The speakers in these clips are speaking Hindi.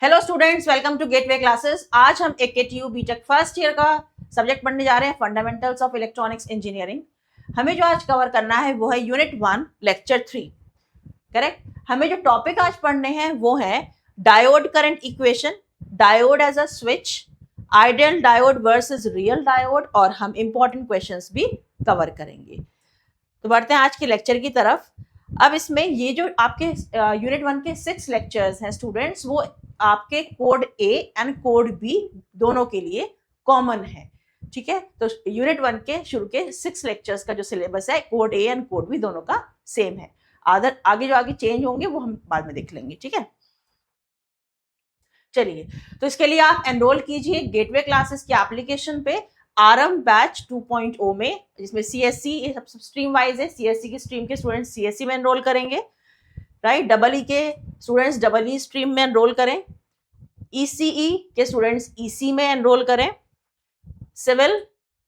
Hello students, welcome to gateway classes. आज हम AKTU बीटेक फर्स्ट ईयर का सब्जेक्ट पढ़ने जा रहे हैं, फंडामेंटल्स ऑफ इलेक्ट्रॉनिक्स इंजीनियरिंग। हमें जो आज कवर करना है वो है यूनिट 1 लेक्चर 3। करेक्ट। हमें जो टॉपिक आज पढ़ने हैं वो है diode current equation, diode as a switch, ideal diode versus real diode, और हम इंपॉर्टेंट क्वेश्चंस भी कवर करेंगे। तो बढ़ते हैं आज के लेक्चर की तरफ। अब इसमें ये जो आपके यूनिट 1 के 6 लेक्चर्स हैं स्टूडेंट्स, वो आपके code A and code B दोनों के लिए कॉमन है। ठीक है, तो यूनिट 1 के शुरू के 6 लेक्चर्स का जो सिलेबस है, code A and code B दोनों का सेम है। आगे जो आगे चेंज होंगे वो हम बाद में देख लेंगे। ठीक है, चलिए, तो इसके लिए आप एनरोल कीजिए गेटवे क्लासेस की एप्लीकेशन पे आरएम बैच 2.0 में, जिसमें सीएससी सब स्ट्रीम वाइज है। सीएससी की स्ट्रीम के स्टूडेंट्स सीएससी में एनरोल करेंगे, राइट। डबल ई के स्टूडेंट्स डबल ई स्ट्रीम में एनरोल करें, ईसीई के स्टूडेंट्स ईसी में एनरोल करें, सिविल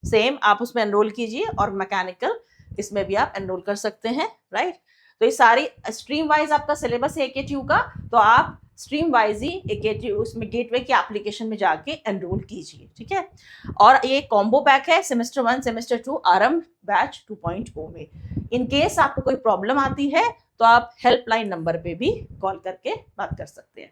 सेम आप उसमें एनरोल कीजिए, और मैकेनिकल इसमें भी आप एनरोल कर सकते हैं, राइट। तो ये सारी स्ट्रीम वाइज आपका सिलेबस है AKTU का, तो आप स्ट्रीम वाइज ही AKTU उसमें गेटवे की एप्लीकेशन में जाके एनरोल कीजिए। ठीक है, और ये कॉम्बो पैक है सेमेस्टर 1 सेमेस्टर 2 आरएम बैच 2.0 में। इन केस आपको कोई प्रॉब्लम आती है तो आप हेल्पलाइन नंबर पे भी कॉल करके बात कर सकते हैं।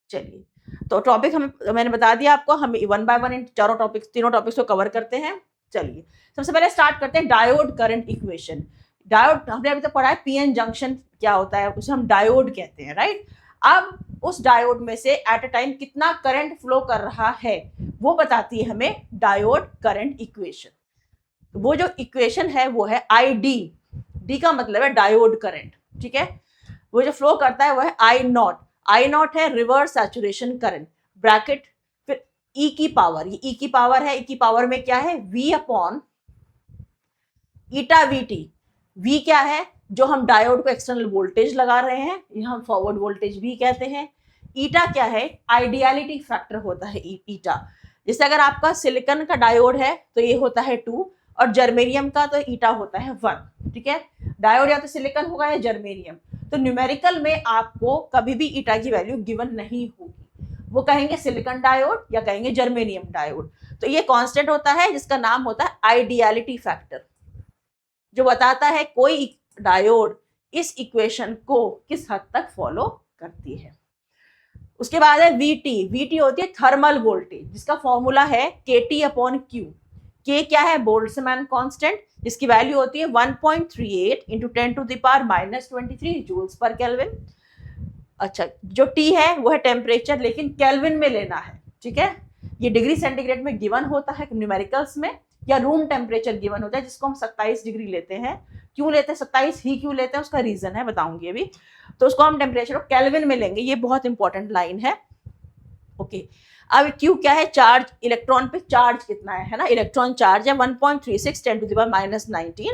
चलिए, तो टॉपिक मैंने बता दिया आपको, हम 1 बाय 1 इन तीनों टॉपिक्स को कवर करते हैं। चलिए, सबसे पहले स्टार्ट करते हैं डायोड करंट इक्वेशन। डायोड हमने अभी तक पढ़ा है पीएन जंक्शन क्या होता है, उसे हम डायोड कहते हैं, राइट। अब उस डायोड में से एट अ टाइम कितना करंट फ्लो कर रहा है वो बताती है हमें डायोड करंट इक्वेशन। वो जो इक्वेशन है वो है ID। डी का मतलब है डायोड करंट, ठीक है। वो जो फ्लो करता है वो है आई नॉट है रिवर्स सैचुरेशन करंट, ब्रैकेट, फिर ई की पावर, ये ई की पावर है। ई की पावर में क्या है, V अपॉन ईटा VT। V क्या है, जो हम डायोड को एक्सटर्नल वोल्टेज लगा रहे हैं, यहाँ हम फॉरवर्ड वोल्टेज भी कहते हैं। ईटा क्या है, आइडियलिटी फैक्टर होता है ईटा। जैसे अगर आपका सिलिकॉन का डायोड है तो ये होता है 2, और जर्मेनियम का तो ईटा होता है 1। ठीक है, डायोड या तो सिलिकॉन होगा या जर्मेनियम। तो न्यूमेरिकल में आपको कभी भी ईटा की वैल्यू गिवन नहीं होगी, वो कहेंगे सिलिकॉन डायोड या कहेंगे जर्मेनियम डायोड। तो ये कांस्टेंट होता है जिसका नाम होता है आइडियलिटी फैक्टर, जो बताता है कोई डायोड इस इक्वेशन को किस हद तक फॉलो करती है। उसके बाद है VT होती है थर्मल वोल्टेज, जिसका फॉर्मूला है KT अपॉन Q। K क्या है, बोल्ट्जमैन कांस्टेंट, जिसकी वैल्यू होती है 1.38 इंटू 10⁻⁻23 जूल्स पर केल्विन। अच्छा, जो T है वो है टेम्परेचर, लेकिन केल्विन में लेना है। ठीक है, ये डिग्री सेंटीग्रेड में गिवन होता है न्यूमेरिकल्स में, या रूम टेम्परेचर गिवन होता है, जिसको हम 27 डिग्री लेते हैं। क्यों लेते हैं 27 ही क्यों लेते हैं, उसका रीजन है, बताऊंगी अभी। तो उसको हम टेम्परेचर को केल्विन में लेंगे, ये बहुत इंपॉर्टेंट लाइन है। ओके, अब Q क्या है, चार्ज, इलेक्ट्रॉन पे चार्ज कितना है ना, इलेक्ट्रॉन चार्ज है 1.36 10⁻⁻19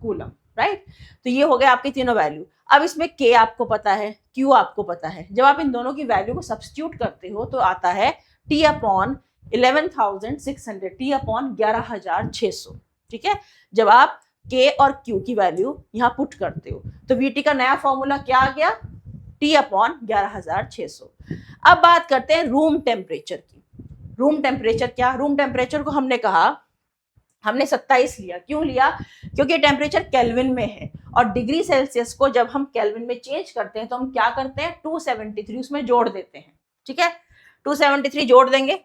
कूलम, राइट। तो ये हो गया आपकी तीनों वैल्यू। अब इसमें K आपको पता है, Q आपको पता है। जब आप इन दोनों की वैल्यू को सब्स्टिट्यूट करते हो तो आता है T अपॉन 11,600, T अपॉन 11,600। ठीक है, जब आप K और Q की वैल्यू यहाँ पुट करते हो तो VT का नया फॉर्मूला क्या आ गया, T अपॉन 11,600। अब बात करते हैं रूम टेम्परेचर की। रूम टेम्परेचर क्या, रूम टेम्परेचर को हमने कहा, हमने 27 लिया। क्यों लिया, क्योंकि टेम्परेचर केल्विन में है, और डिग्री सेल्सियस को जब हम केल्विन में चेंज करते हैं तो हम क्या करते हैं, 273 उसमें जोड़ देते हैं। ठीक है, 273 जोड़ देंगे,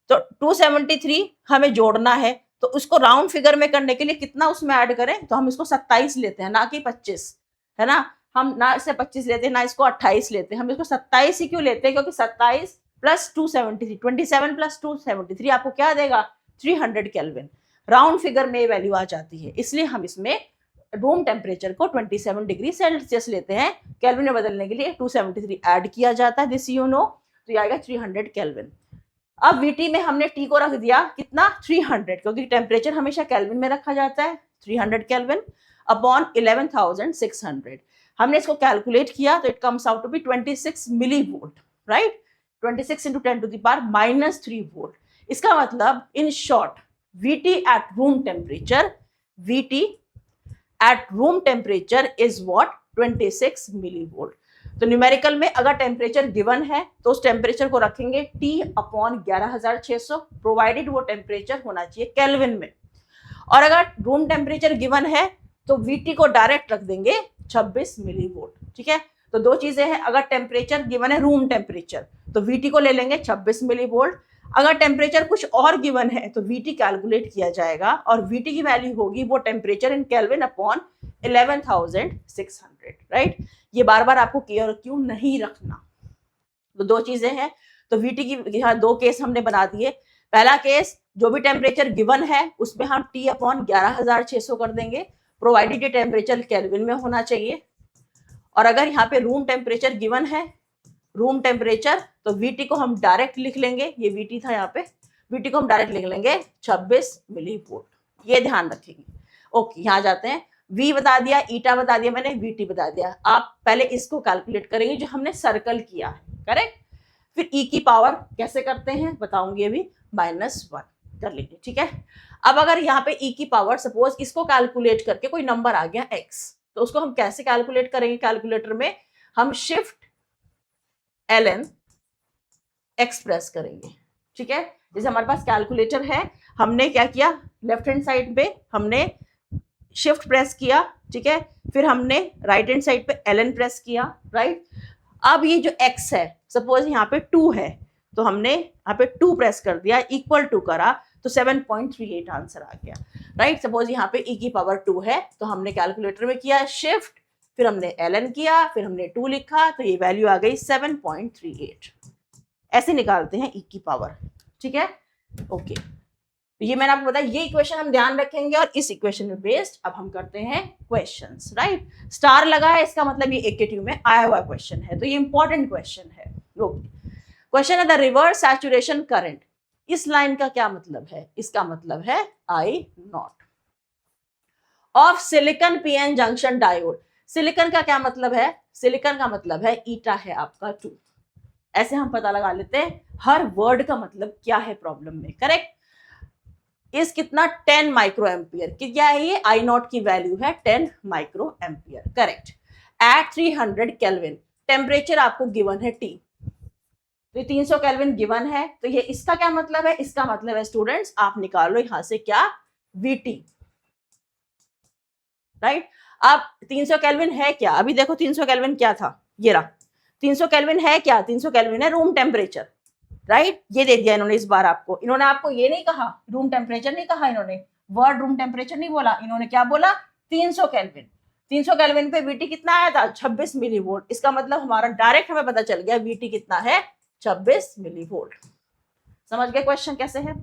तो 273 हमें जोड़ना है, तो उसको राउंड फिगर में करने के लिए कितना उसमें ऐड करें, तो हम इसको 27 लेते हैं, ना कि 25, है ना। हम ना इसे 25 लेते हैं ना इसको 28 लेते हैं, हम इसको 27 ही क्यों लेते हैं, क्योंकि 27 प्लस 273, 27 प्लस 273 आपको क्या देगा, 300 केल्विन। राउंड फिगर में वैल्यू आ जाती है, इसलिए हम इसमें रूम टेम्परेचर को 27 डिग्री सेल्सियस लेते हैं। केल्विन में बदलने के लिए 273 ऐड किया जाता है, दिस यू नो, तो ये आएगा 300 केल्विन। अब VT में हमने T को रख दिया कितना, 300, क्योंकि टेम्परेचर हमेशा केल्विन में रखा जाता है, 300 केल्विन अपॉन 11,600। हमने इसको कैलकुलेट किया तो it comes out to be 26 milli volt, right. 26 into 10⁻³ volt. इसका मतलब in short VT at room temperature, VT at room temperature is what, 26 milli volt. तो न्यूमेरिकल में अगर टेम्परेचर गिवन है तो उस टेम्परेचर को रखेंगे T/11600, प्रोवाइडेड वो टेम्परेचर होना चाहिए केल्विन में। और अगर रूम टेम्परेचर गिवन है तो VT को डायरेक्ट रख देंगे 26 मिलीवोल्ट। ठीक है, तो दो चीजें हैं, अगर टेम्परेचर गिवन है रूम टेम्परेचर तो VT को ले लेंगे 26 मिलीवोल्ट, अगर टेम्परेचर कुछ और गिवन है तो VT कैलकुलेट किया जाएगा और VT की वैल्यू होगी वो temperature in kelvin upon 11,600। Right, ये बार बार आपको क्यों नहीं रखना। तो दो चीजें हैं, तो VT की यहाँ दो केस हमने बना दिए। पहला केस, जो भी टेम्परेचर गिवन है उसमें हम T/11,600 कर देंगे, प्रोवाइडेड ये टेम्परेचर केल्विन में होना चाहिए। और अगर यहाँ पे रूम टेम्परेचर गिवन है, रूम टेम्परेचर, तो VT को हम डायरेक्ट लिख लेंगे, ये VT था यहाँ पे, VT को हम डायरेक्ट लिख लेंगे 26 मिलीवोल्ट, ये ध्यान रखेंगे। ओके, यहाँ जाते हैं, V बता दिया, ईटा बता दिया मैंने, VT बता दिया। आप पहले इसको कैलकुलेट करेंगे जो हमने सर्कल किया है, करेक्ट। फिर E की पावर कैसे करते हैं बताऊंगी अभी, -1 कर लीजिए। ठीक है, अब अगर यहाँ पे E की पावर सपोज इसको कैलकुलेट करके कोई नंबर आ गया X, तो उसको हम कैसे कैलकुलेट करेंगे, कैलकुलेटर में हम शिफ्ट ln x प्रेस करेंगे। ठीक है, जैसे हमारे पास कैलकुलेटर है, हमने क्या किया, लेफ्ट हैंड साइड पे हमने शिफ्ट प्रेस किया, ठीक है, फिर हमने राइट हैंड साइड पे ln प्रेस किया, राइट। अब ये जो x है, सपोज यहाँ पे 2 है, तो हमने यहाँ पे 2 प्रेस कर दिया, इक्वल टू करा, तो 7.38 आंसर आ गया, राइट। सपोज यहाँ पे E की पावर 2 है, तो हमने कैलकुलेटर में किया शिफ्ट, फिर हमने ln किया, फिर हमने 2 लिखा, तो ये वैल्यू आ गई 7.38। ऐसे निकालते हैं E की पावर। ठीक है, ओके, तो ये मैंने आपको बताया, ये इक्वेशन हम ध्यान रखेंगे और इस इक्वेशन में बेस्ड अब हम करते हैं क्वेश्चंस, राइट। स्टार लगा है, इसका मतलब ये AKTU में आया हुआ क्वेश्चन है, तो ये इंपॉर्टेंट क्वेश्चन है। ओके, क्वेश्चन है द रिवर्स सैचुरेशन करंट, इस लाइन का क्या मतलब है, इसका मतलब है I0 of silicon PN junction diode. Silicon का क्या मतलब है, सिलिकॉन का मतलब है ईटा है आपका 2। ऐसे हम पता लगा लेते हैं हर वर्ड का मतलब क्या है प्रॉब्लम में, करेक्ट। इस कितना 10 माइक्रो एम्पियर की, क्या है ये, I0 की वैल्यू है 10 micro ampere, correct. At 300 kelvin, temperature आपको गिवन है T, तो 300 केल्विन गिवन है, तो ये इसका क्या मतलब है, इसका मतलब है स्टूडेंट्स आप निकालो यहां से क्या, VT, राइट। अब 300 केल्विन है क्या, अभी देखो 300 केल्विन क्या था, ये रहा 300 केल्विन है क्या, 300 केल्विन है रूम टेम्परेचर, राइट। ये दे दिया इन्होंने इस बार आपको, इन्होंने आपको ये नहीं कहा रूम टेम्परेचर नहीं कहा, इन्होंने वर्ड रूम टेम्परेचर नहीं बोला, इन्होंने क्या बोला 300 केल्विन। 300 केल्विन पे VT कितना आया था, 26 मिलीवोल्ट। इसका मतलब हमारा डायरेक्ट हमें पता चल गया VT कितना है, 26 मिलीवोल्ट। समझ गए क्वेश्चन कैसे है।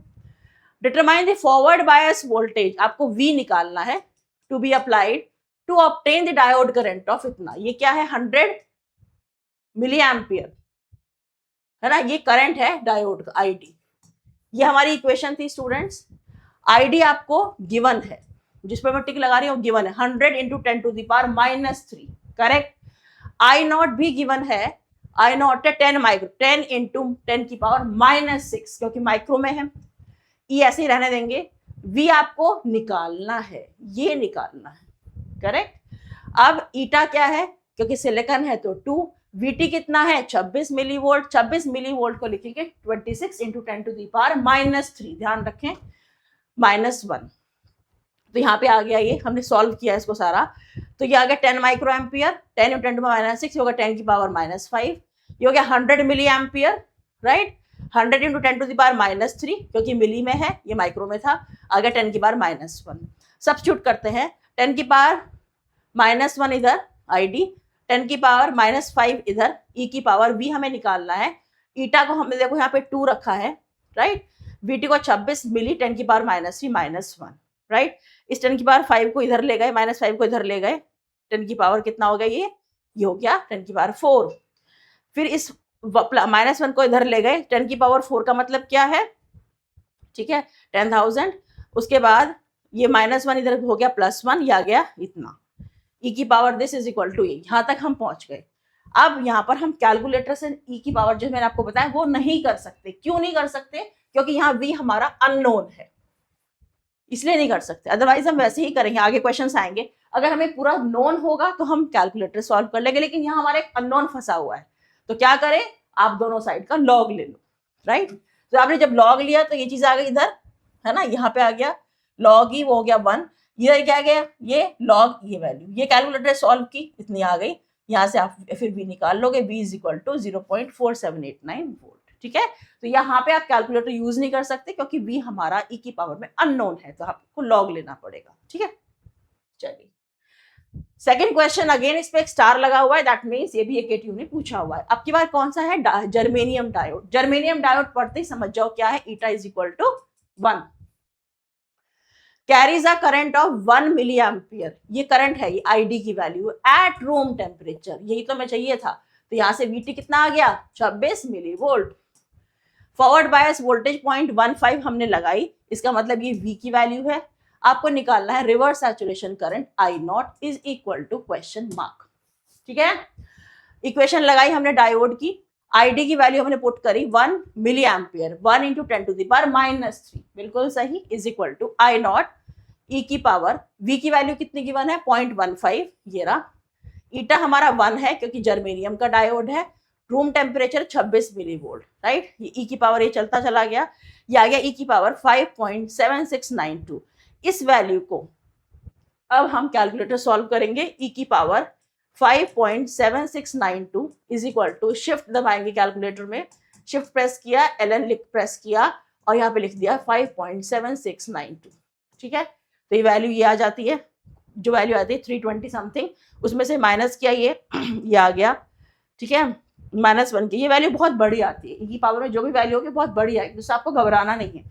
Determine the forward bias voltage, आपको V निकालना है, to be applied to obtain the diode current of इतना, ये क्या है 100 मिली एम्पियर, है ना, ये करंट है डायोड का ID। ये हमारी इक्वेशन थी स्टूडेंट्स। ID आपको गिवन है, जिस पर मैं टिक लगा रही हूँ गिवन है, 100 into 10 to the power -3, correct. I0 भी गिवन है, I0 है 10 माइक्रो, 10 इंटू 10 की पावर -6, क्योंकि माइक्रो में है, E ऐसे ही रहने देंगे। V आपको निकालना है, ये निकालना है, करेक्ट। अब ईटा क्या है, क्योंकि सिलिकॉन है तो 2, VT कितना है 26 मिलीवोल्ट, 26 मिलीवोल्ट को लिखेंगे 26 इंटू 10 टू दी पावर -3, ध्यान रखें -1। तो यहाँ पे आ गया, ये हमने सॉल्व किया इसको सारा, तो ये आ गया 10 micro ampere, 10 into 10 to power -6 होगा 10 की पावर -5, ये हो गया 100 milli ampere, right. 100 into 10 to the power -3, क्योंकि मिली में है, ये माइक्रो में था, आ गया 10 की पावर -1। सब्स्टिट्यूट करते हैं, 10 की पावर -1 इधर ID, 10 की पावर -5 इधर, E की पावर V हमें निकालना है। ईटा को हमने देखो यहाँ पे 2 रखा है, राइट। VT को 26 मिली, 10 की पावर -3 -1, राइट। इस 10 की पावर 5 को इधर ले गए, -5 को इधर ले गए, 10 की पावर कितना हो गया, ये हो गया 10 की पावर 4। फिर इस -1 को इधर ले गए, 10 की पावर 4 का मतलब क्या है, ठीक है 10,000। उसके बाद ये -1 इधर हो गया +1, ये आ गया इतना, E की power this is equal to, यहाँ तक हम पहुंच गए। अब यहाँ पर हम कैलकुलेटर से E की पावर जो मैंने आपको बताया वो नहीं कर सकते। क्यों नहीं कर सकते, क्योंकि यहाँ V हमारा अननोन है, इसलिए नहीं कर सकते, अदरवाइज हम वैसे ही करेंगे, आगे क्वेश्चंस आएंगे। अगर हमें पूरा नोन होगा तो हम कैलकुलेटर सॉल्व कर लेंगे, लेकिन यहाँ हमारे एक अननोन फंसा हुआ है, तो क्या करें, आप दोनों साइड का लॉग ले लो, राइट। तो आपने जब लॉग लिया तो ये चीज आ गई इधर, है ना, यहाँ पे आ गया लॉग ही, वो हो गया 1, इधर क्या गया, ये लॉग, ये वैल्यू, ये कैलकुलेटर सॉल्व की, इतनी आ गई, यहाँ से आप फिर भी निकाल लोगे, v is equal to 0.4789 volt, ठीक है। तो यहाँ पे आप कैलकुलेटर यूज नहीं कर सकते क्योंकि v हमारा e की पावर में अननोन है, तो आपको लॉग लेना पड़ेगा, ठीक है। चलिए सेकंड क्वेश्चन, अगेन इस पे एक स्टार लगा हुआ है, दैट मींस ये भी एक एटीयू ने पूछा हुआ है। अब की बार कौन सा है, जर्मेनियम डायोड। जर्मेनियम डायोड पढ़ते ही समझ जाओ क्या है, eta is equal to 1, carries a current of 1 milli ampere, ये करंट है, ये आईडी की वैल्यू एट रूम टेम्परेचर, यही तो मैं चाहिए था। तो यहां से वीटी कितना आ गया, 26 milli volt. Forward bias voltage 0.15 हमने लगाई, इसका मतलब ये वी की वैल्यू है। आपको निकालना है reverse saturation current I naught is equal to question mark, ठीक है। इक्वेशन लगाई हमने डायोड की, आईडी की वैल्यू हमने पुट करी 1 milli ampere, 1 into 10 to the power -3, बिल्कुल सही, is equal to I naught e की पावर, वी की वैल्यू कितनी गिवन है 0.15, ये रहा। ईटा हमारा 1 है क्योंकि जर्मेनियम का डायोड है, room temperature 26 milli volt, right. ये ई की पावर ये चलता चला गया, ये आ गया ई की पावर 5.7692। इस वैल्यू को अब हम कैलकुलेटर सॉल्व करेंगे, ई की power 5.7692 is equal to, shift दबाएंगे कैलकुलेटर में, शिफ्ट प्रेस किया, एलन प्रेस किया और यहाँ पे लिख दिया 5.7692, ठीक है। तो ये वैल्यू ये आ जाती है, जो वैल्यू आती है 320 समथिंग, उसमें से माइनस किया ये आ गया, ठीक है, -1 की। ये वैल्यू बहुत बड़ी आती है, ई की पावर में जो भी वैल्यू होगी बहुत बड़ी आएगी, तो आपको घबराना नहीं है।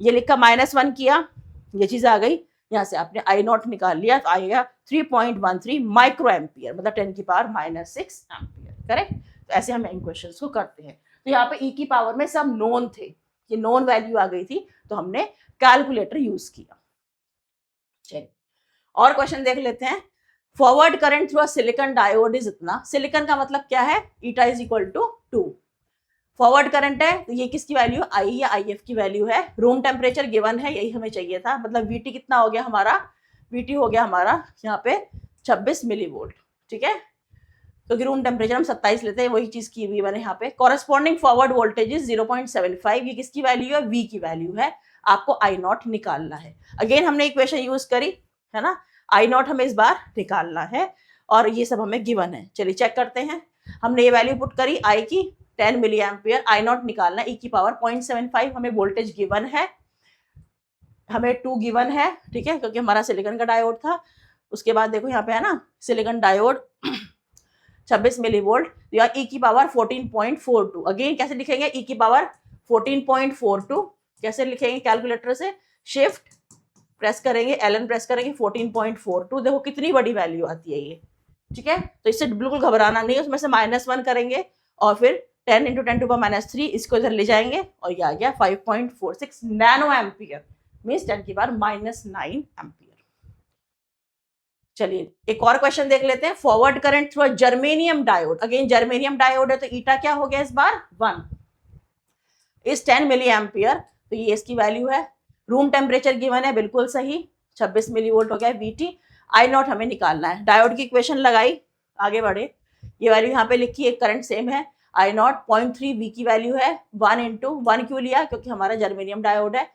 ये लिखा -1 किया, ये चीज आ गई, यहाँ से आपने आई नॉट निकाल लिया, तो आएगा 3.13 माइक्रो एम्पियर, मतलब 10 की पावर -6 एम्पियर, करेक्ट। तो ऐसे हम इन क्वेश्चन को करते हैं। तो यहाँ पे ई की पावर में सब नोन थे, ये नोन वैल्यू आ गई थी, तो हमने कैलकुलेटर यूज किया। चलिए और क्वेश्चन देख लेते हैं। Forward current through silicon diode is इतना, सिलिकॉन का मतलब क्या है, eta is equal to 2। Forward current है तो ये किसकी वैल्यू, आई या आई एफ की वैल्यू है। रूम टेम्परेचर गिवन है, यही हमें चाहिए था, मतलब वीटी कितना हो गया हमारा, वीटी हो गया हमारा यहाँ पे 26 मिली वोल्ट, ठीक है। क्योंकि रूम टेम्परेचर हम 27 लेते हैं, वही चीज की हुई मैंने यहाँ पे। कॉरेस्पॉन्डिंग फॉरवर्ड वोल्टेज 0.75, ये किसकी वैल्यू है, वी की वैल्यू है, आपको आई नॉट निकालना है। अगेन हमने इक्वेशन यूज करी है ना, आई नॉट हमें इस बार निकालना है और ये सब हमें गिवन है। चलिए चेक करते हैं, हमने ये वैल्यू पुट करी आई की 10 मिली एम्पियर, आई नॉट निकालना, ई की पावर 0.75, हमें वोल्टेज गिवन है, हमें 2 गिवन है, ठीक है, क्योंकि हमारा सिलिकॉन का डायोड था। उसके बाद देखो यहाँ पे है ना, सिलिकॉन डायोड 26 मिली वोल्ट, या ई की पावर 14.42। अगेन कैसे लिखेंगे, ई की पावर 14.42 कैसे लिखेंगे, कैलकुलेटर से शिफ्ट प्रेस करेंगे, एलन प्रेस करेंगे, 14.42, देखो कितनी बड़ी वैल्यू आती है ये, ठीक है। तो इससे बिल्कुल घबराना नहीं, उसमें से -1 करेंगे और फिर 10 इंटू 10 टू पावर -3 इसको इधर ले जाएंगे और ये आ गया 5.46 नैनो एम्पियर, मीन्स 10 की पावर -9 एम्पियर। चलिए एक और क्वेश्चन देख लेते हैं। Forward current through germanium diode, again germanium diode है तो ईटा क्या हो गया इस बार 1 इस 10 मिली एम्पियर, तो ये इसकी वैल्यू है। रूम टेम्परेचर गिवन है, बिल्कुल सही, 26 मिली वोल्ट हो गया वीटी। आई नॉट हमें निकालना है, डायोड की इक्वेशन लगाई, आगे बढ़े, ये वैल्यू यहाँ पे लिखी है, करंट सेम है, आई नॉट 0.3 वी की वैल्यू है, 1 इंटू 1 क्यों लिया, क्योंकि हमारा जर्मेनियम डायोड है,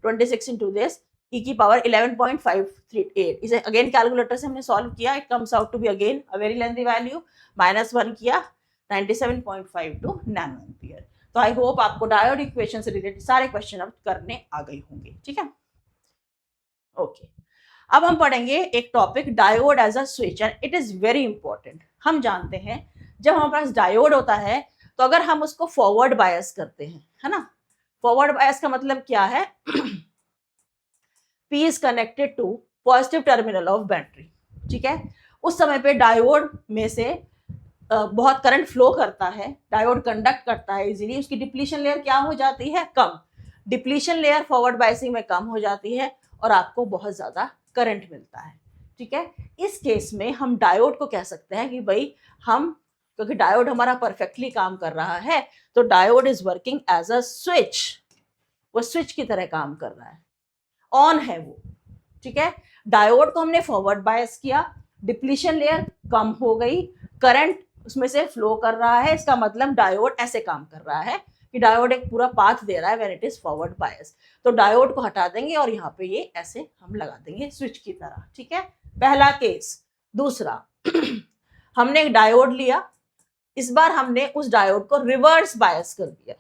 26 इंटू दिस, ई की पावर 11.538। इसे अगेन कैलकुलेटर से हमने सॉल्व किया, it comes out to be again a very lengthy value, -1 किया, 97.52 नैनो एम्पियर। तो आई होप आपको डायोड इक्वेशन से रिलेटेड सारे क्वेश्चन अब करने आ गए होंगे, ठीक है। ओके, अब हम पढ़ेंगे एक topic, diode as a switch, and it is very important. हम जानते हैं जब हमारे पास डायोड होता है तो अगर हम उसको फॉरवर्ड बायस करते हैं, है ना, फॉरवर्ड बायस का मतलब क्या है, P is connected to positive terminal of battery, ठीक है। उस समय पे डायोड में से बहुत करंट फ्लो करता है, डायोड कंडक्ट करता है इजीली, उसकी डिप्लीशन लेयर क्या हो जाती है, कम, डिप्लीशन लेयर फॉरवर्ड बायसिंग में कम हो जाती है और आपको बहुत ज्यादा करंट मिलता है, ठीक है। इस केस में हम डायोड को कह सकते हैं कि भाई हम, क्योंकि डायोड हमारा परफेक्टली काम कर रहा है, तो diode is working as a switch, वो स्विच की तरह काम कर रहा है, ऑन है वो, ठीक है। डायोड को हमने फॉरवर्ड बायस किया, डिप्लीशन लेयर कम हो गई, करंट उसमें से फ्लो कर रहा है, इसका मतलब डायोड ऐसे काम कर रहा है कि डायोड एक पूरा पाथ दे रहा है when it is forward bias. तो डायोड को हटा देंगे और यहाँ पे ये ऐसे हम लगा देंगे स्विच की तरह, ठीक है, पहला केस। दूसरा हमने एक डायोड लिया, इस बार हमने उस डायोड को रिवर्स बायस कर दिया।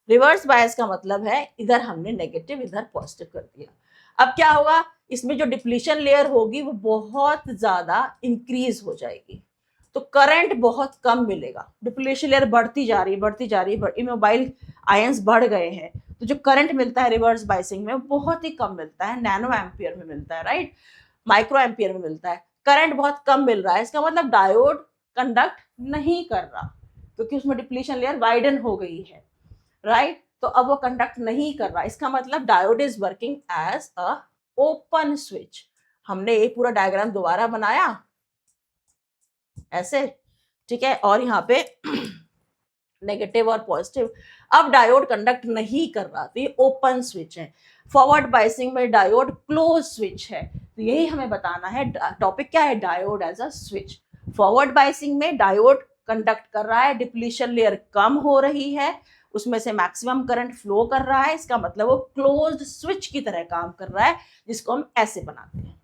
रिवर्स बायस का मतलब है इधर हमने नेगेटिव इधर पॉजिटिव कर दिया। अब क्या होगा, इसमें जो डिप्लीशन लेयर होगी वो बहुत ज्यादा इंक्रीज हो जाएगी, तो करंट बहुत कम मिलेगा। डिप्लीशन लेयर बढ़ती जा रही है, बढ़ती जा रही है, इमोबाइल आयंस बढ़ गए हैं, तो जो करंट मिलता है रिवर्स बायसिंग में बहुत ही कम मिलता है, नैनो एम्पियर में मिलता है, राइट, माइक्रो एम्पियर में मिलता है। करंट बहुत कम मिल रहा है, इसका मतलब डायोड कंडक्ट नहीं कर रहा, क्योंकि उसमें डिप्लीशन लेयर वाइडन हो गई है, राइट, तो अब वो कंडक्ट नहीं कर रहा। इसका मतलब diode is working as a open switch. हमने ये पूरा डायग्राम दोबारा बनाया ऐसे, ठीक है, और यहाँ पे नेगेटिव और पॉजिटिव। अब डायोड कंडक्ट नहीं कर रहा, तो ये ओपन स्विच है। फॉरवर्ड बायसिंग में डायोड क्लोज स्विच है, तो यही हमें बताना है। टॉपिक क्या है, diode as a switch. Forward biasing में डायोड कंडक्ट कर रहा है, डिप्लीशन लेयर कम हो रही है, उसमें से मैक्सिमम करंट फ्लो कर रहा है, इसका मतलब वो क्लोज्ड स्विच की तरह काम कर रहा है, जिसको हम ऐसे बनाते हैं।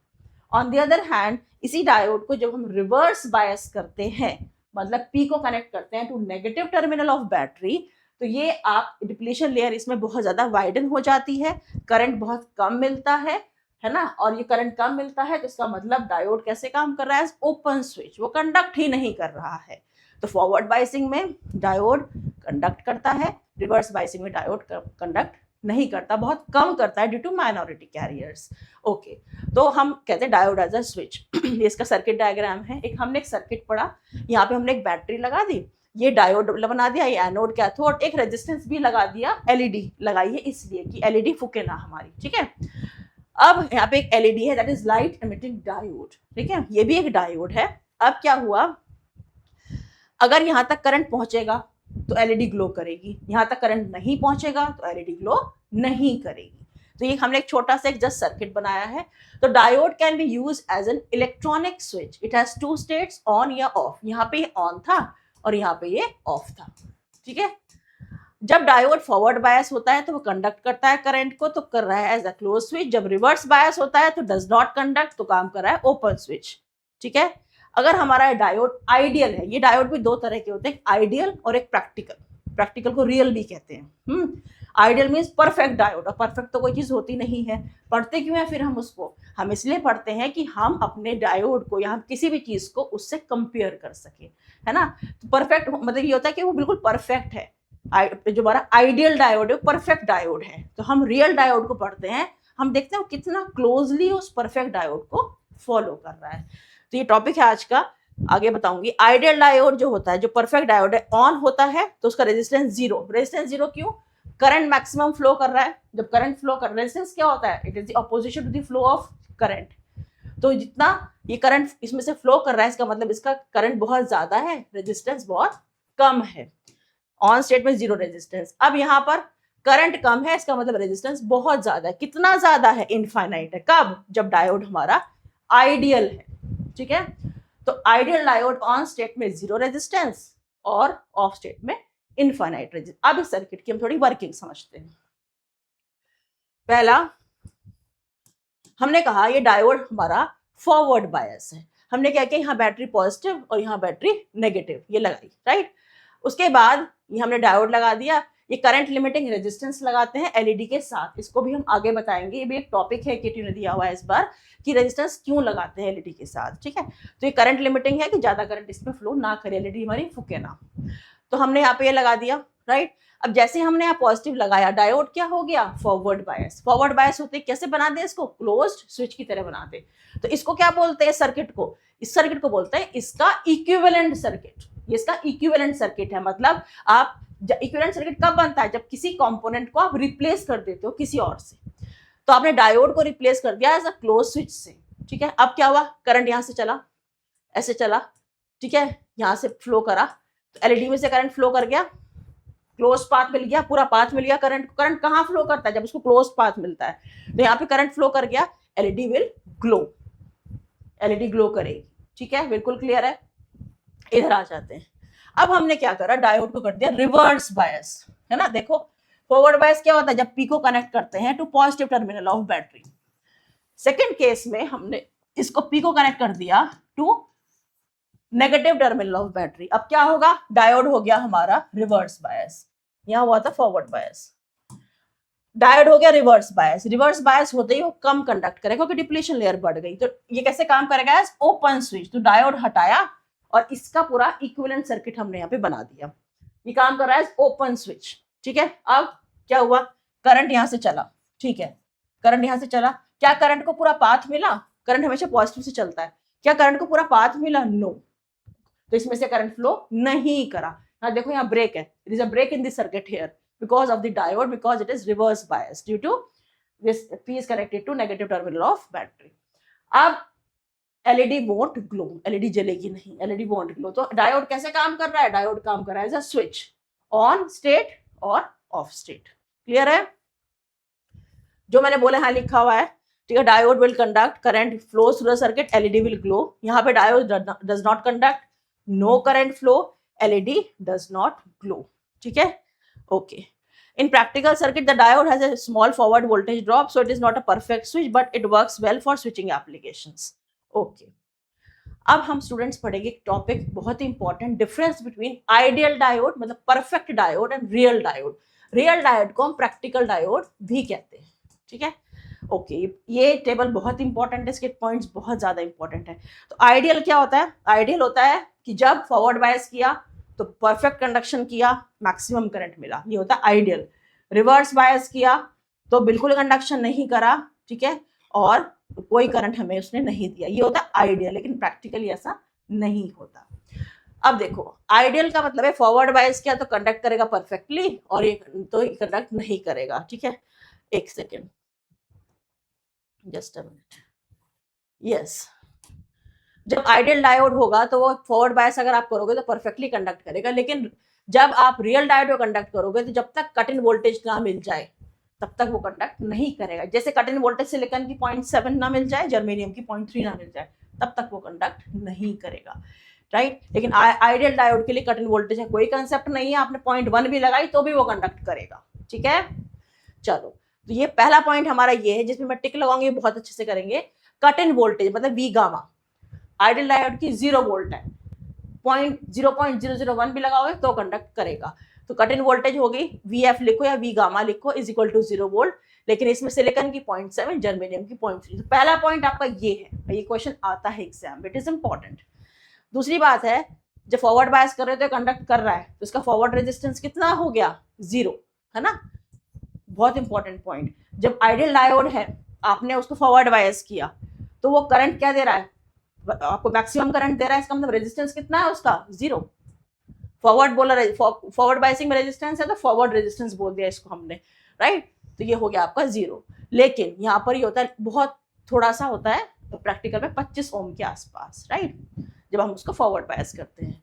ऑन द अदर हैंड, इसी डायोड को जब हम रिवर्स बायस करते हैं, मतलब पी को कनेक्ट करते हैं to negative terminal of battery, तो ये आप डिप्लीशन लेयर इसमें बहुत ज्यादा वाइडन हो जाती है, करंट बहुत कम मिलता है ना, और ये करंट कम मिलता है तो इसका मतलब डायोड कैसे काम कर रहा है, ओपन स्विच, वो कंडक्ट ही नहीं कर रहा है। तो फॉरवर्ड बायसिंग में डायोड कंडक्ट करता है, रिवर्स बायसिंग में डायोड कंडक्ट नहीं करता, बहुत कम करता है due to minority carriers. Okay, तो हम कहते हैं डायोड एज अ स्विच। ये इसका सर्किट डायग्राम है। एक हमने एक सर्किट पढ़ा, यहाँ पे हमने एक बैटरी लगा दी, ये डायोड बना दिया, ये एनोड कैथोड, एक रेजिस्टेंस भी लगा दिया, एलईडी लगाई है इसलिए कि एलईडी फूके ना हमारी, ठीक है। अब यहाँ पे एक एलईडी है, that is light emitting diode, ठीक है, ये भी एक डायोड है। अब क्या हुआ, अगर यहाँ तक करंट पहुंचेगा तो एलईडी ग्लो करेगी, यहाँ तक करंट नहीं पहुंचेगा तो एलईडी ग्लो नहीं करेगी। तो ये हमने एक छोटा सा एक जस्ट सर्किट बनाया है। तो diode can be use as an electronic switch, it has two states, on या ऑफ। यहाँ पे ऑन था और यहाँ पे ये ऑफ था, ठीक है। जब डायोड फॉरवर्ड बायस होता है तो वो कंडक्ट करता है करंट को, तो कर रहा है एज अ क्लोज स्विच। जब रिवर्स बायस होता है तो डज नॉट कंडक्ट, तो काम कर रहा है ओपन स्विच, ठीक है। अगर हमारा डायोड आइडियल है, ये डायोड भी दो तरह के होते हैं, आइडियल और एक प्रैक्टिकल। प्रैक्टिकल को रियल भी कहते हैं। आइडियल मीन्स परफेक्ट डायोड, और परफेक्ट तो कोई चीज होती नहीं है। पढ़ते क्यों है फिर हम उसको, हम इसलिए पढ़ते हैं कि हम अपने डायोड को या हम किसी भी चीज को उससे कंपेयर कर सके, है ना। तो परफेक्ट मतलब ये होता है कि वो बिल्कुल परफेक्ट है। जो हमारा आइडियल डायोड है परफेक्ट डायोड है, तो हम रियल डायोड को पढ़ते हैं, हम देखते हैं वो कितना क्लोजली उस परफेक्ट डायोड को फॉलो कर रहा है। तो ये टॉपिक है आज का, आगे बताऊंगी। आइडियल डायोड जो होता है, जो परफेक्ट डायोड है, ऑन होता है तो उसका रेजिस्टेंस जीरो। रेजिस्टेंस जीरो क्यों, करंट मैक्सिमम फ्लो कर रहा है। जब करंट फ्लो कर, रेजिस्टेंस क्या होता है, it is the opposition to the flow of current. तो जितना ये करंट इसमें से फ्लो कर रहा है, इसका मतलब इसका करंट बहुत ज्यादा है, रेजिस्टेंस बहुत कम है। ऑन स्टेट में जीरो रेजिस्टेंस। अब यहाँ पर करंट कम है, इसका मतलब रेजिस्टेंस बहुत ज्यादा है। कितना ज्यादा है, इनफाइनाइट है। कब, जब डायोड हमारा आइडियल है, ठीक है। तो आइडियल डायोड ऑन स्टेट में जीरो रेजिस्टेंस और ऑफ स्टेट में इनफाइनाइट रेजिस्टेंस। अब इस सर्किट की हम थोड़ी वर्किंग समझते हैं। पहला हमने कहा ये डायोड हमारा फॉरवर्ड बायस है। हमने क्या किया, यहाँ बैटरी पॉजिटिव और यहाँ बैटरी नेगेटिव ये लगाई, राइट। उसके बाद ये हमने डायोड लगा दिया, ये करंट लिमिटिंग रेजिस्टेंस लगाते हैं एलईडी के साथ। इसको भी हम आगे बताएंगे, ये भी एक टॉपिक है केटी ने दिया हुआ है इस बार, कि रेजिस्टेंस क्यों लगाते हैं एलईडी के साथ, ठीक है। तो ये करंट लिमिटिंग है कि ज्यादा करंट इसमें फ्लो ना करे, एलईडी हमारी फूके ना। तो हमने यहाँ पे ये लगा दिया, राइट। अब जैसे हमने यहाँ पॉजिटिव लगाया, डायोड क्या हो गया, फॉरवर्ड बायस। फॉरवर्ड बायस होते कैसे बना दे इसको, क्लोज्ड स्विच की तरह बना दे। तो इसको क्या बोलते हैं सर्किट को, इस सर्किट को बोलते हैं इसका इक्विवेलेंट सर्किट। ये इसका इक्विवेलेंट सर्किट है। मतलब आप इक्विवेलेंट सर्किट कब बनता है, जब किसी कंपोनेंट को आप रिप्लेस कर देते हो किसी और से। तो आपने डायोड को रिप्लेस कर दिया एज अ क्लोज स्विच से, ठीक है। अब क्या हुआ, करंट यहाँ से चला, ऐसे चला, ठीक है, यहाँ से फ्लो करा, तो एलईडी में से करंट फ्लो कर गया, क्लोज पाथ मिल गया, पूरा पाथ मिल गया करंट। करंट कहाँ फ्लो करता है, जब उसको क्लोज पाथ मिलता है। तो यहाँ पे करंट फ्लो कर गया, LED will glow, LED glow करेगी। ठीक है, बिल्कुल क्लियर है। इधर आ जाते हैं। अब हमने क्या करा, डायोड को कर दिया रिवर्स बायस, है ना। देखो फॉरवर्ड बायस क्या होता है, जब पी को कनेक्ट करते हैं to positive terminal of battery. Second case में हमने इसको पी को कनेक्ट कर दिया to negative terminal of battery. अब क्या होगा, डायोड हो गया हमारा रिवर्स बायस, यहां हुआ था फॉरवर्ड बायस, डायोड हो गया रिवर्स बायस। रिवर्स बायस होते ही वो कम कंडक्ट करेगा क्योंकि डिप्लीशन लेयर बढ़ गई। तो ये कैसे काम करेगा, एज ओपन स्विच। तो डायोड हटाया और इसका पूरा इक्विवेलेंट सर्किट हमने यहाँ पे बना दिया। ये काम कर रहा है एज ओपन स्विच। ठीक है, अब क्या हुआ, करंट यहां से चला। ठीक है, करंट यहां से चला, क्या करंट को पूरा पाथ मिला, करंट हमेशा पॉजिटिव से चलता है, क्या करंट को पूरा पाथ मिला, नो। तो इसमें से करंट फ्लो नहीं करा। हाँ देखो यहाँ ब्रेक है, it is a break in this circuit here because of the diode, because it is reverse bias due to this P is connected to negative terminal of battery. अब LED won't glow, LED जलेगी नहीं, LED won't glow। तो डायोड कैसे काम कर रहा है, डायोड काम कर रहा है as a switch, on state और ऑफ स्टेट। क्लियर है, जो मैंने बोला हाँ लिखा हुआ है। ठीक है, diode will conduct, current flows through the circuit, LED will glow. यहाँ पे diode does not conduct, no current flow, LED does not glow. ठीक है, okay. In practical circuit, the diode has a small forward voltage drop, so it is not a perfect switch, but it works well for switching applications. Okay. अब हम स्टूडेंट्स पढ़ेंगे एक टॉपिक बहुत ही important, difference between ideal diode मतलब perfect diode and real diode. Real diode को हम प्रैक्टिकल डायोड भी कहते हैं। ठीक है, ओके। ये टेबल बहुत इंपॉर्टेंट है, इसके पॉइंट्स बहुत ज्यादा इंपॉर्टेंट है। तो आइडियल क्या होता है, आइडियल होता है कि जब फॉरवर्ड बायस किया तो परफेक्ट कंडक्शन किया, मैक्सिमम करंट मिला, ये होता है आइडियल। रिवर्स बायस किया तो बिल्कुल कंडक्शन नहीं करा, ठीक है, और कोई करंट हमें उसने नहीं दिया, ये होता है आइडियल। लेकिन प्रैक्टिकली ऐसा नहीं होता। अब देखो आइडियल का मतलब है फॉरवर्ड बायस किया तो कंडक्ट करेगा परफेक्टली, और ये तो कंडक्ट नहीं करेगा। ठीक है, एक second, just a minute. Yes, जब आइडियल डायोड होगा तो वो फॉरवर्ड बायस अगर आप करोगे तो परफेक्टली कंडक्ट करेगा, लेकिन जब आप रियल डायोड को कंडक्ट करोगे तो जब तक कट इन वोल्टेज ना मिल जाए तब तक वो कंडक्ट नहीं करेगा। जैसे कट इन वोल्टेज सिलिकॉन की 0.7 ना मिल जाए, जर्मेनियम की 0.3 ना मिल जाए, तब तक वो कंडक्ट नहीं करेगा, राइट। लेकिन आइडियल डायोड के लिए कट इन वोल्टेज का कोई कंसेप्ट नहीं है, आपने 0.1 भी लगाई तो भी वो कंडक्ट करेगा। ठीक है, चलो, तो ये पहला पॉइंट हमारा ये है जिसमें मैं टिक लगाऊंगी, बहुत अच्छे से करेंगे। कट इन वोल्टेज मतलब वी गामा, आइडियल डायोड की 0 वोल्ट है, 0.001 भी लगाओगे तो कंडक्ट करेगा। तो कट इन वोल्टेज होगी VF लिखो या V गामा लिखो इज इक्वल टू 0 वोल्ट, लेकिन इसमें सिलिकॉन की 0.7, जर्मेनियम की 0.3। तो पहला पॉइंट आपका ये है, ये क्वेश्चन आता है एग्जाम, इट इज इंपॉर्टेंट। दूसरी बात है, जब फॉरवर्ड बायस कर रहे हो तो कंडक्ट कर रहा है तो इसका फॉरवर्ड रेजिस्टेंस कितना हो गया, 0, है ना। बहुत इंपॉर्टेंट पॉइंट, जब आइडियल डायोड है आपने उसको फॉरवर्ड बायस किया तो वो करंट क्या दे रहा है, आपको मैक्सिमम करंट दे रहा है, इसका मतलब रेजिस्टेंस कितना है उसका, 0। फॉरवर्ड बोला, फॉरवर्ड बायसिंग में रेजिस्टेंस है तो फॉरवर्ड रेजिस्टेंस बोल दिया इसको हमने, राइट। तो ये हो गया आपका 0। लेकिन यहाँ पर ये होता है बहुत थोड़ा सा होता है, तो प्रैक्टिकल में 25 ओम के आसपास, राइट, जब हम उसको फॉरवर्ड बायस करते हैं।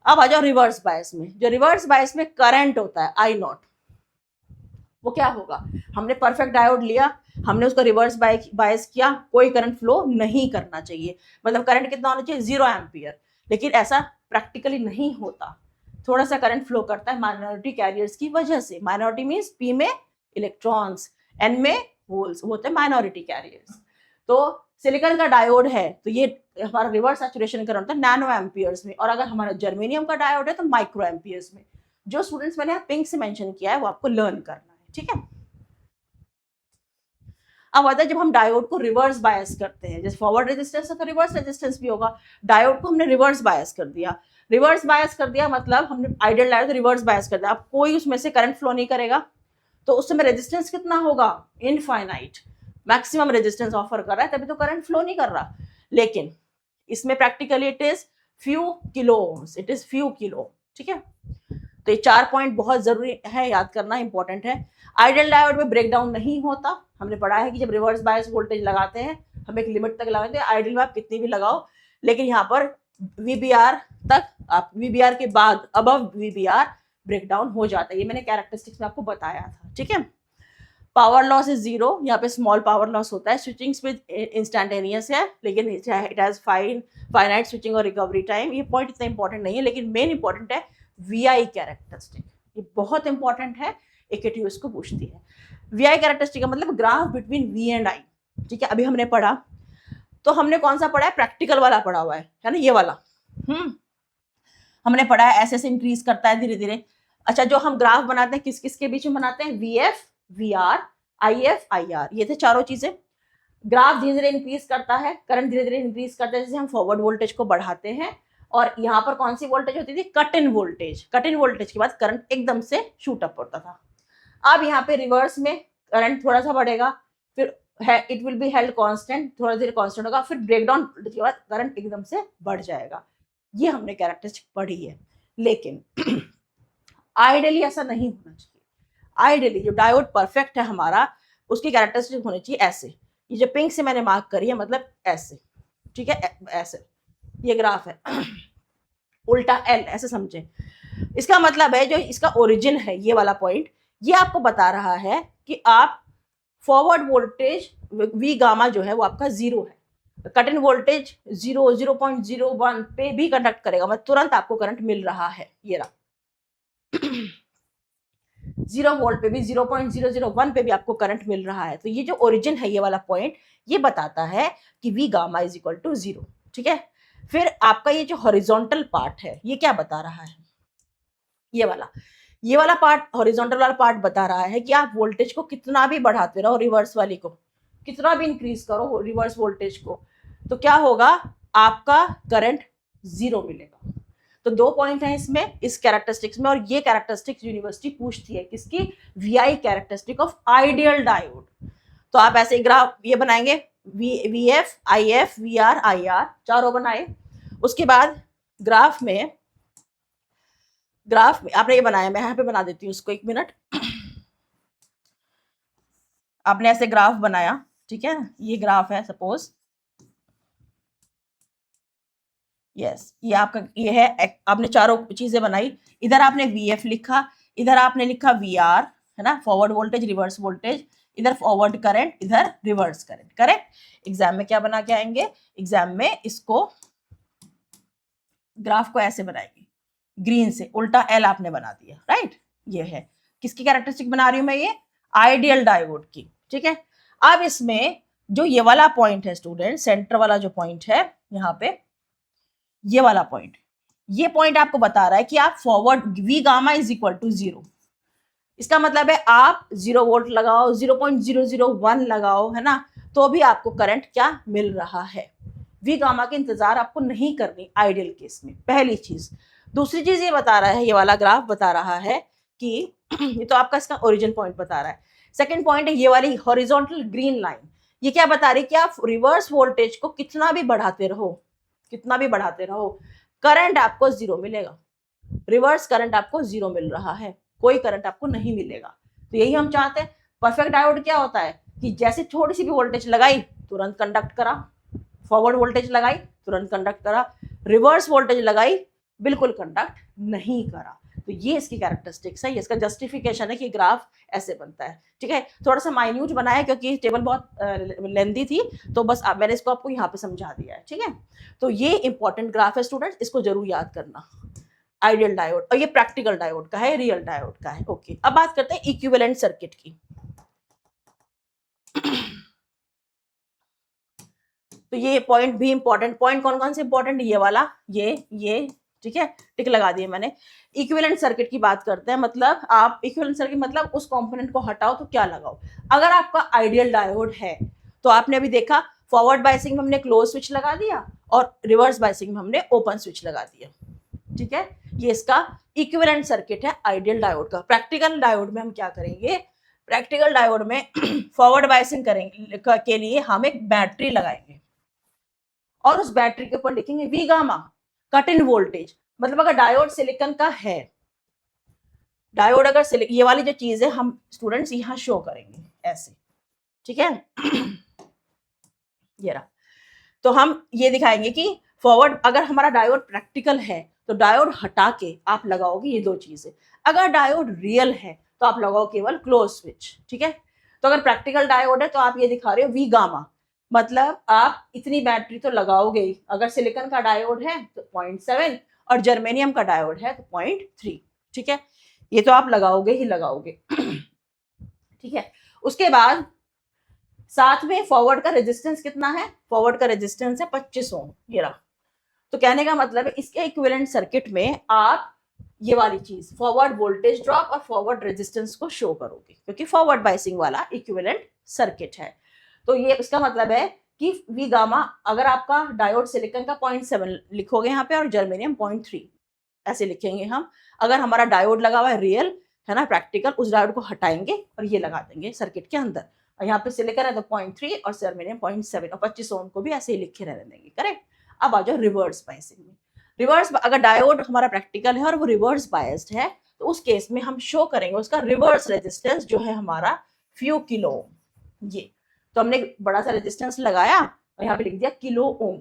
अब आ जाओ रिवर्स बायस में। जो रिवर्स बायस में करंट होता है I0, वो क्या होगा, हमने परफेक्ट डायोड लिया, हमने उसको रिवर्स बायस किया, कोई करंट फ्लो नहीं करना चाहिए, मतलब करंट कितना होना चाहिए, 0 एम्पियर। लेकिन ऐसा प्रैक्टिकली नहीं होता, थोड़ा सा करंट फ्लो करता है माइनॉरिटी कैरियर्स की वजह से। माइनॉरिटी मींस P में इलेक्ट्रॉन्स, N में होल्स, होते हैं माइनॉरिटी कैरियर्स। तो सिलिकॉन का डायोड है तो ये हमारा रिवर्स सैचुरेशन करंट होता है नैनो एम्पियर्स में, और अगर हमारा जर्मेनियम का डायोड है तो माइक्रो एम्पियर्स में। जो स्टूडेंट्स मैंने यहाँ पिंक से मेंशन किया है वो आपको लर्न करना है, ठीक है। अब आता है जब हम डायोड को रिवर्स बायस करते हैं, जैसे फॉरवर्ड रेजिस्टेंस है तो रिवर्स रेजिस्टेंस भी होगा, डायोड को हमने रिवर्स बायस कर दिया। रिवर्स बायस कर दिया मतलब हमने आइडियल डायोड रिवर्स बायस कर दिया, अब कोई उसमें से करंट फ्लो नहीं करेगा, तो उस समय रेजिस्टेंस कितना होगा, इनफाइनाइट, मैक्सिमम रेजिस्टेंस ऑफर कर रहा है, तभी तो करंट फ्लो नहीं कर रहा। लेकिन इसमें practically it is few kilo ohms, it is few kilo, ठीक है। तो ये 4 पॉइंट बहुत जरूरी है, याद करना इंपॉर्टेंट है। आइडियल डायोड में ब्रेकडाउन नहीं होता, हमने पढ़ा है कि जब रिवर्स बायस वोल्टेज लगाते हैं हम एक लिमिट तक लगाते हैं, आइडियल में आप कितनी भी लगाओ, लेकिन यहाँ पर VBR तक, आप VBR के बाद अबव VBR ब्रेकडाउन हो जाता है, ये मैंने कैरेक्टरिस्टिक्स में आपको बताया था, ठीक है। पावर लॉस इज 0, यहाँ पे स्मॉल पावर लॉस होता है, स्विचिंग स्पीड इंस्टेंटेनियस है, लेकिन इट हैज फाइनाइट स्विचिंग और रिकवरी टाइम। ये पॉइंट इतना इंपॉर्टेंट नहीं है, लेकिन मेन इंपॉर्टेंट है वीआई कैरेक्टरिस्टिक, ये बहुत इंपॉर्टेंट है, एकेटीयू इसको पूछती है। वीआई कैरेक्टरिस्टिक का मतलब graph between V and I, ठीक है। अभी हमने पढ़ा, तो हमने कौन सा पढ़ा है, प्रैक्टिकल वाला पढ़ा हुआ है ना, ये वाला हमने पढ़ा है, ऐसे ऐसे इंक्रीज करता है धीरे धीरे। अच्छा, जो हम ग्राफ बनाते हैं किस किस के बीच में बनाते हैं, V F, V R, I F, I R, ये थे चारों चीजें। ग्राफ धीरे धीरे इंक्रीज करता है, करंट धीरे धीरे इंक्रीज करता है, जैसे हम फॉरवर्ड वोल्टेज को बढ़ाते हैं। और यहाँ पर कौन सी वोल्टेज होती थी, cut in voltage. Cut in voltage के बाद करंट एकदम से शूट अप होता था। अब यहाँ पे रिवर्स में करंट थोड़ा सा बढ़ेगा, फिर it will be held constant, थोड़ा देर कांस्टेंट होगा, फिर ब्रेकडाउन के बाद करंट एकदम से बढ़ जाएगा। ये हमने कैरेक्टरिस्टिक पढ़ी है। लेकिन आइडियली ऐसा नहीं होना चाहिए। आइडियली जो डायोड परफेक्ट है हमारा, उसकी कैरेक्टरिस्टिक होनी चाहिए ऐसे, ये जो पिंक से मैंने मार्क करी है, मतलब ऐसे, ठीक है, ऐसे ये ग्राफ है, उल्टा एल, ऐसे समझे। इसका मतलब है जो इसका ओरिजिन है, ये वाला पॉइंट, ये आपको बता रहा है कि आप फॉरवर्ड वोल्टेज वी गामा जो है वो आपका 0 है। कट इन वोल्टेज 0.01 पे भी कंडक्ट करेगा, मतलब तुरंत आपको करंट मिल रहा है। ये रहा 0 वोल्ट पे भी, 0.001 पे भी आपको करंट मिल रहा है। तो ये जो ओरिजिन है, ये वाला पॉइंट, ये बताता है कि V gamma is equal to 0, ठीक है। फिर आपका ये जो हॉरिजॉन्टल पार्ट है, ये क्या बता रहा है, ये वाला पार्ट, हॉरिजॉन्टल वाला पार्ट बता रहा है कि आप वोल्टेज को कितना भी बढ़ाते रहो, रिवर्स वाली को कितना भी इंक्रीज करो रिवर्स वोल्टेज को, तो क्या होगा, आपका करंट 0 मिलेगा। तो 2 पॉइंट हैं इसमें, इस कैरेक्टरिस्टिक्स में, और ये कैरेक्टरिस्टिक्स यूनिवर्सिटी पूछती है किसकी, VI characteristic of ideal diode. तो आप ऐसे ग्राफ ये बनाएंगे, V F, I F, V R, I R, चारों बनाए। उसके बाद ग्राफ में आपने ये बनाया, मैं यहाँ पे बना देती हूँ उसको, 1 मिनट। आपने ऐसे ग्राफ बनाया, ठीक है, ये ग्राफ है सपोज, यस, ये आपका ये है, आपने चारों चीजें बनाई। इधर आपने वी एफ लिखा, इधर आपने लिखा वी आर, है ना, फॉरवर्ड वोल्टेज, रिवर्स वोल्टेज, इधर फॉरवर्ड करंट, इधर रिवर्स करंट, करेक्ट। एग्जाम में क्या बना के आएंगे, एग्जाम में इसको ग्राफ को ऐसे बनाएंगे, ग्रीन से उल्टा एल आपने बना दिया, राइट। ये है किसकी कैरेक्टरिस्टिक बना रही हूं मैं, ये आइडियल डायोड की, ठीक है। अब इसमें जो ये वाला पॉइंट है स्टूडेंट, सेंटर वाला जो पॉइंट है यहाँ पे, ये वाला पॉइंट, ये पॉइंट आपको बता रहा है कि आप forward V gamma is equal to 0। इसका मतलब है आप 0 वोल्ट लगाओ, 0.001 लगाओ, है ना, तो भी आपको करंट क्या मिल रहा है। वी गामा के इंतजार आपको नहीं करनी आइडियल केस में, पहली चीज। दूसरी चीज ये बता रहा है, ये वाला ग्राफ बता रहा है कि ये तो आपका इसका ओरिजिन पॉइंट बता रहा है। सेकंड पॉइंट है ये वाली हॉरिजॉन्टल ग्रीन लाइन, ये क्या बता रही है कि आप रिवर्स वोल्टेज को कितना भी बढ़ाते रहो, करंट आपको 0 मिलेगा। रिवर्स करंट आपको 0 मिल रहा है, कोई करंट आपको नहीं मिलेगा। तो यही हम चाहते हैं। परफेक्ट डायोड क्या होता है कि जैसे थोड़ी सी भी वोल्टेज लगाई तुरंत कंडक्ट करा, फॉरवर्ड वोल्टेज लगाई तुरंत कंडक्ट करा, रिवर्स वोल्टेज लगाई बिल्कुल कंडक्ट नहीं करा। तो ये इसकी कैरेक्टरिस्टिक्स है, ये इसका जस्टिफिकेशन है कि ग्राफ ऐसे बनता है, ठीक है। थोड़ा सा माइन्यूट बनाया क्योंकि टेबल बहुत लेंदी थी, तो बस मैंने इसको आपको यहाँ पे समझा दिया है, ठीक है। तो ये इंपॉर्टेंट ग्राफ है स्टूडेंट्स, इसको जरूर याद करना। आइडियल डायोड, और ये प्रैक्टिकल डायोड का है, रियल डायोड का है। ओके, अब बात करते हैं इक्विवेलेंट सर्किट की। तो ये पॉइंट भी इंपॉर्टेंट, पॉइंट कौन कौन से इंपॉर्टेंट, ये वाला, ये ठीक है, टिक लगा दिए मैंने। इक्विवेलेंट सर्किट की बात करते हैं, मतलब आप इक्विवेलेंट सर्किट मतलब उस कंपोनेंट को हटाओ तो क्या लगाओ। अगर आपका आइडियल डायोड है तो आपने अभी देखा, फॉरवर्ड बायसिंग में हमने क्लोज स्विच लगा दिया और रिवर्स बायसिंग में हमने ओपन स्विच लगा दिया, ठीक है। ये इसका इक्विवेलेंट सर्किट है आइडियल डायोड का। प्रैक्टिकल डायोड में हम क्या करेंगे, प्रैक्टिकल डायोड में फॉरवर्ड बायसिंग करेंगे के लिए हम एक बैटरी लगाएंगे और उस बैटरी के ऊपर लिखेंगे V gamma, cut in voltage. मतलब अगर डायोड सिलिकॉन का है, डायोड अगर ये वाली जो चीज है हम स्टूडेंट्स यहाँ शो करेंगे ऐसे, ठीक है। ये रहा, तो हम ये दिखाएंगे कि फॉरवर्ड अगर हमारा डायोड प्रैक्टिकल है तो डायोड हटा के आप लगाओगे ये दो चीजें। अगर डायोड रियल है तो आप लगाओ केवल क्लोज स्विच, ठीक है। तो अगर प्रैक्टिकल डायोड है तो आप ये दिखा रहे हो वी गामा, मतलब आप इतनी बैटरी तो लगाओगे ही। अगर सिलिकॉन का डायोड है तो 0.7 और जर्मेनियम का डायोड है तो 0.3। ठीक है, ये तो आप लगाओगे ही लगाओगे। ठीक है, उसके बाद साथ में फॉरवर्ड का रेजिस्टेंस कितना है, फॉरवर्ड का रेजिस्टेंस है 25 ओम, ये रहा। तो कहने का मतलब है इसके इक्विवेलेंट सर्किट में आप ये वाली चीज फॉरवर्ड वोल्टेज ड्रॉप और फॉरवर्ड रेजिस्टेंस को शो करोगे, क्योंकि फॉरवर्ड बायसिंग वाला इक्विवेलेंट सर्किट है। तो ये इसका मतलब है कि वी गामा, अगर आपका डायोड सिलिकॉन का 0.7 लिखोगे यहाँ पे और जर्मेनियम 0.3 ऐसे लिखेंगे हम। अगर हमारा डायोड लगा हुआ है रियल है ना प्रैक्टिकल, उस डायोड को हटाएंगे और ये लगा देंगे सर्किट के अंदर। और यहाँ पे सिलिकॉन है तो 0.3 और जर्मेनियम 0.7 और 25 ओम को भी ऐसे ही लिखे रहने देंगे। करेक्ट। अब आ जाओ रिवर्स बायसिंग में। रिवर्स, अगर डायोड हमारा प्रैक्टिकल है और वो रिवर्स बायस्ड है तो उस केस में हम शो करेंगे उसका रिवर्स रेजिस्टेंस जो है हमारा फ्यू किलो ओम। ये तो हमने बड़ा सा रेजिस्टेंस लगाया और यहाँ पे लिख दिया किलो ओम।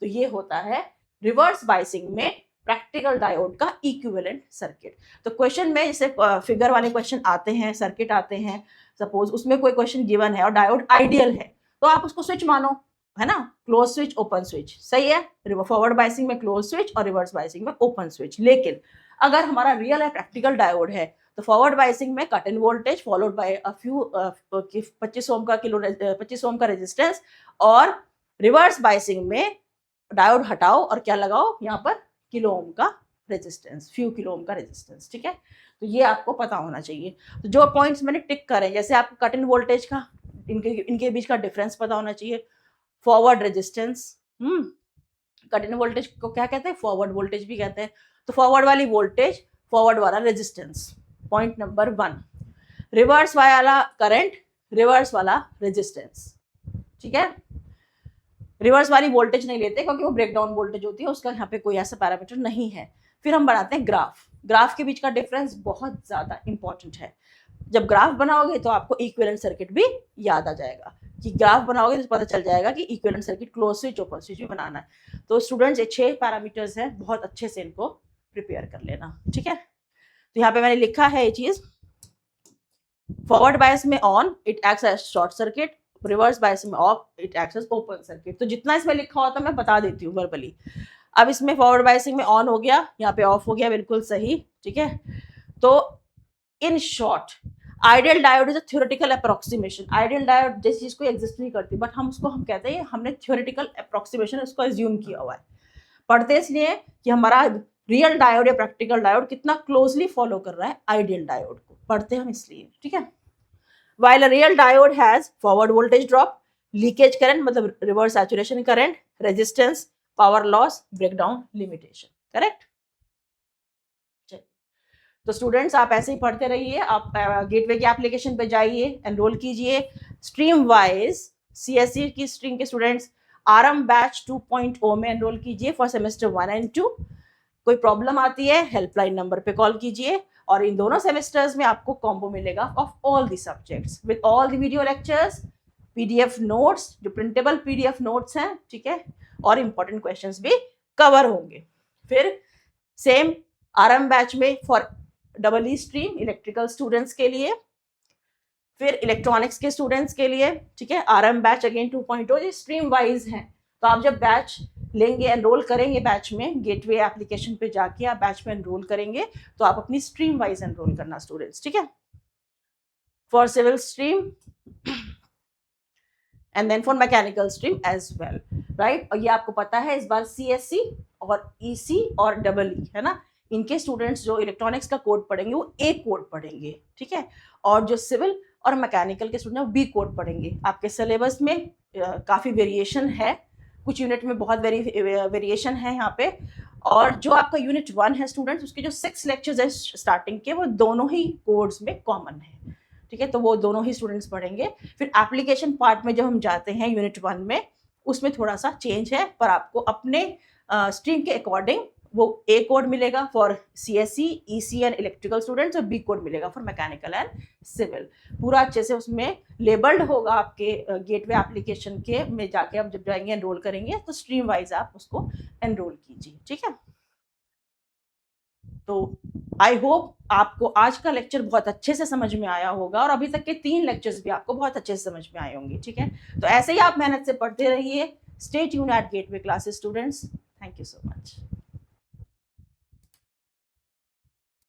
तो ये होता है रिवर्स बायसिंग में प्रैक्टिकल डायोड का इक्विवेलेंट सर्किट। तो क्वेश्चन में जैसे फिगर वाले क्वेश्चन आते हैं, सर्किट आते हैं, सपोज उसमें कोई क्वेश्चन गिवन है और डायोड आइडियल है तो आप उसको स्विच मानो, है ना, क्लोज स्विच ओपन स्विच, सही है। फॉरवर्ड बायसिंग में क्लोज स्विच और रिवर्स बायसिंग में ओपन स्विच। लेकिन अगर हमारा रियल है प्रैक्टिकल डायोड है तो फॉरवर्ड बायसिंग में cut in voltage followed by a few 25 ओम का 25 ओम का रेजिस्टेंस, और रिवर्स बायसिंग में डायोड हटाओ और क्या लगाओ यहाँ पर किलो ओम का रेजिस्टेंस, फ्यू किलो ओम का रेजिस्टेंस। ठीक है, तो ये आपको पता होना चाहिए। तो जो पॉइंट्स मैंने टिक करे, जैसे आपको कट इन वोल्टेज का इनके बीच का डिफरेंस पता होना चाहिए, forward resistance, cut in voltage को क्या कहते हैं, फॉरवर्ड वोल्टेज भी कहते हैं। तो फॉरवर्ड वाली वोल्टेज, फॉरवर्ड वाला रेजिस्टेंस, पॉइंट नंबर 1। रिवर्स वाला करंट, रिवर्स वाला रेजिस्टेंस। ठीक है, रिवर्स वाली वोल्टेज नहीं लेते क्योंकि वो ब्रेकडाउन वोल्टेज होती है, उसका यहाँ पे कोई ऐसा पैरामीटर नहीं है। फिर हम बनाते हैं ग्राफ। ग्राफ के बीच का डिफरेंस बहुत ज्यादा इंपॉर्टेंट है। जब ग्राफ बनाओगे तो आपको इक्विवेलेंट सर्किट भी याद आ जाएगा, कि ग्राफ बनाओगे तो पता चल जाएगा कि equivalent circuit close switch open switch भी बनाना है। तो स्टूडेंट्स ये 6 पैरामीटर्स हैं, बहुत अच्छे से इनको प्रिपेयर कर लेना। ठीक है, तो यहाँ पे मैंने लिखा है ये चीज, फॉरवर्ड बायस में on it acts as short circuit, reverse bias में off it acts as open circuit. तो जितना इसमें लिखा होता है मैं बता देती हूँ वर्बली। अब इसमें फॉरवर्ड बायसिंग में ऑन हो गया, यहाँ पे ऑफ हो गया, बिल्कुल सही। ठीक है, तो in short ideal diode is a theoretical approximation. Ideal diode जैसी चीज कोई एग्जिस्ट नहीं करती, बट हम उसको हम कहते हैं हमने थ्योरेटिकल अप्रोक्सीमेशन उसको एज्यूम किया हुआ है। पढ़ते इसलिए कि हमारा रियल डायोड या प्रैक्टिकल डायोड कितना क्लोजली फॉलो कर रहा है आइडियल डायोड को, पढ़ते हम इसलिए। ठीक है, while a real diode has forward voltage drop, leakage current मतलब reverse saturation current, resistance, power loss, breakdown limitation, correct? तो स्टूडेंट्स आप ऐसे ही पढ़ते रहिए, आप गेटवे की एप्लीकेशन पे जाइए, एनरोल कीजिए। स्ट्रीम वाइज सीएससी की स्ट्रीम के स्टूडेंट्स आरएम बैच 2.0 में एनरोल कीजिए फॉर सेमेस्टर 1 एंड 2। कोई प्रॉब्लम आती है हेल्पलाइन नंबर पे कॉल कीजिए, और इन दोनों सेमेस्टर्स में आपको कॉम्बो मिलेगा of all the subjects with all the video lectures, PDF notes, जो प्रिंटेबल पीडीएफ नोट्स हैं, ठीक है, और इंपॉर्टेंट क्वेश्चंस भी कवर होंगे। फिर सेम आरएम बैच में for double E stream electrical students के लिए, फिर इलेक्ट्रॉनिक्स के स्टूडेंट्स के लिए, ठीक है, आरएम बैच अगेन 2.0, ये स्ट्रीम वाइज हैं। तो आप जब बैच लेंगे, एनरोल करेंगे बैच में, गेटवे एप्लीकेशन पे जाके आप बैच में एनरोल करेंगे, तो आप अपनी स्ट्रीम वाइज एनरोल करना स्टूडेंट्स। ठीक है, for civil stream and then for mechanical stream as well, right. और ये आपको पता है इस बार सीएससी और ईसी और डबल ई, है ना, इनके स्टूडेंट्स जो इलेक्ट्रॉनिक्स का कोड पढ़ेंगे वो ए कोड पढ़ेंगे, ठीक है, और जो सिविल और मैकेनिकल के स्टूडेंट बी कोड पढ़ेंगे। आपके सिलेबस में काफ़ी वेरिएशन है, कुछ यूनिट में बहुत वेरिएशन है यहाँ पे। और जो आपका यूनिट 1 है स्टूडेंट्स, उसके जो 6 लेक्चर्स है स्टार्टिंग के, वो दोनों ही कोड्स में कॉमन है, ठीक है, तो वो दोनों ही स्टूडेंट्स पढ़ेंगे। फिर एप्लीकेशन पार्ट में जब हम जाते हैं यूनिट 1 में, उसमें थोड़ा सा चेंज है, पर आपको अपने स्ट्रीम के अकॉर्डिंग वो ए कोड मिलेगा for CSC, EC and electrical students, और बी कोड मिलेगा फॉर मैकेनिकल एंड सिविल। पूरा अच्छे से उसमें लेबल्ड होगा आपके गेटवे एप्लीकेशन के में जाके आप जब जाएंगे एनरोल करेंगे, तो स्ट्रीम वाइज आप उसको एनरोल कीजिए। ठीक है, तो आई होप आपको आज का लेक्चर बहुत अच्छे से समझ में आया होगा और अभी तक के 3 लेक्चर्स भी आपको बहुत अच्छे से समझ में आए होंगे, ठीक है। तो ऐसे ही आप मेहनत से पढ़ते रहिए। Stay tuned at gateway classes students. Thank you so much.